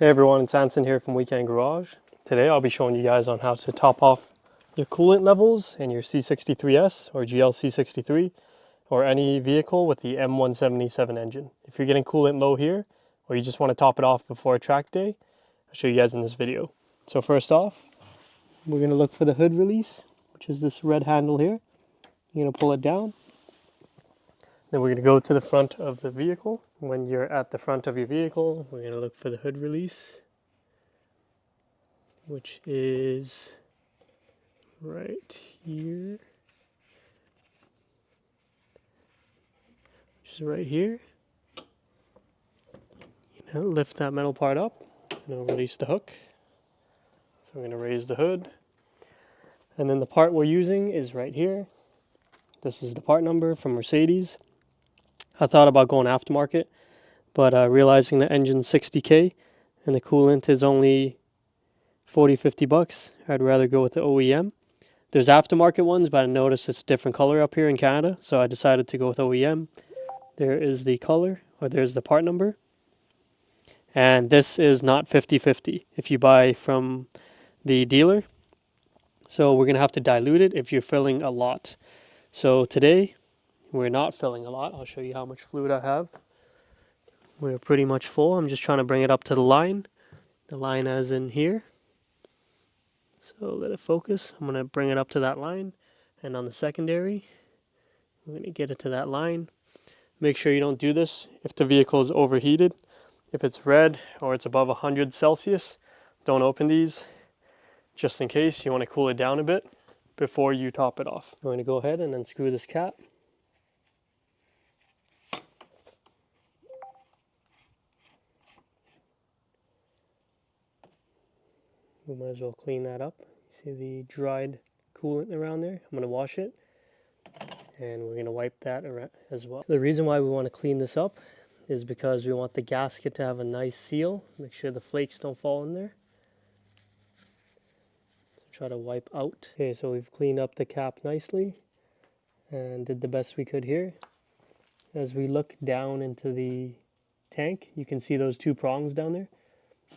Hey everyone, it's Anson here from Weekend Garage. Today I'll be showing you guys on how to top off your coolant levels in your C63S or GLC63 or any vehicle with the M177 engine. If you're getting coolant low here or you just want to top it off before a track day, I'll show you guys in this video. So first off, we're going to look for the hood release, which is this red handle here. You're going to pull it down. Then we're going to go to the front of the vehicle. When you're at the front of your vehicle, we're going to look for the hood release, which is right here. Which is right here. You know, lift that metal part up, and it'll release the hook. So we're going to raise the hood. And then the part we're using is right here. This is the part number from Mercedes. I thought about going aftermarket, but realizing the engine's $60K and the coolant is only $40-50, I'd rather go with the OEM. There's aftermarket ones, but I noticed it's a different color up here in Canada, so I decided to go with OEM. There is the color, or there's the part number. And this is not 50-50 if you buy from the dealer. So we're going to have to dilute it if you're filling a lot. So today, we're not filling a lot. I'll show you how much fluid I have. We're pretty much full. I'm just trying to bring it up to the line. The line as in here. So let it focus. I'm going to bring it up to that line. And on the secondary, we're going to get it to that line. Make sure you don't do this if the vehicle is overheated. If it's red or it's above 100 Celsius, don't open these. Just in case, you want to cool it down a bit before you top it off. I'm going to go ahead and unscrew this cap. We might as well clean that up. See the dried coolant around there? I'm going to wash it. And we're going to wipe that around as well. The reason why we want to clean this up is because we want the gasket to have a nice seal. Make sure the flakes don't fall in there. So try to wipe out. Okay, so we've cleaned up the cap nicely and did the best we could here. As we look down into the tank, you can see those two prongs down there.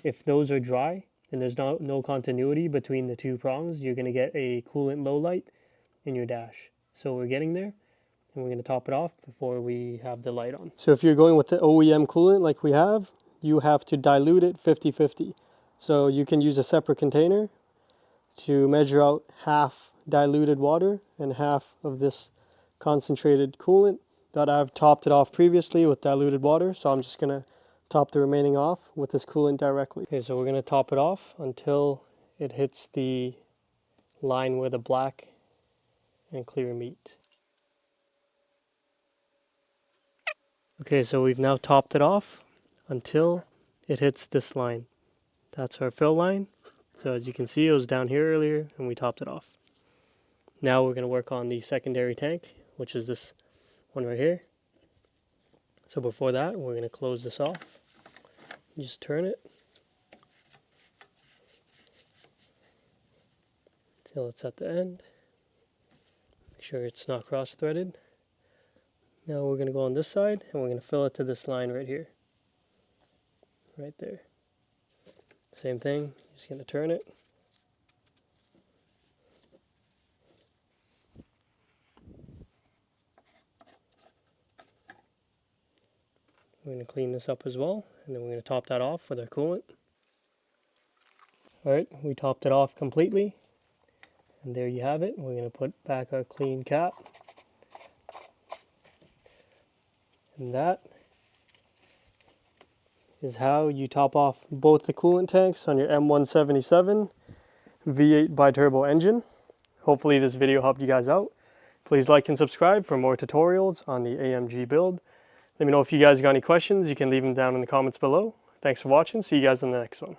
If those are dry, and there's no continuity between the two prongs, you're going to get a coolant low light in your dash. So we're getting there, and we're going to top it off before we have the light on. So if you're going with the OEM coolant like we have, you have to dilute it 50-50. So you can use a separate container to measure out half diluted water and half of this concentrated coolant that I've topped it off previously with diluted water. So I'm just going to top the remaining off with this coolant directly. Okay, so we're going to top it off until it hits the line where the black and clear meet. Okay, so we've now topped it off until it hits this line. That's our fill line. So as you can see, it was down here earlier and we topped it off. Now we're going to work on the secondary tank, which is this one right here. So before that, we're going to close this off. Just turn it till it's at the end. Make sure it's not cross-threaded. Now we're going to go on this side and we're going to fill it to this line right here. Right there. Same thing, just going to turn it. We're going to clean this up as well, and then we're going to top that off with our coolant. Alright, we topped it off completely, and there you have it. We're going to put back our clean cap. And that is how you top off both the coolant tanks on your M177 V8 bi-turbo engine. Hopefully this video helped you guys out. Please like and subscribe for more tutorials on the AMG build. Let me know if you guys got any questions. You can leave them down in the comments below. Thanks for watching. See you guys in the next one.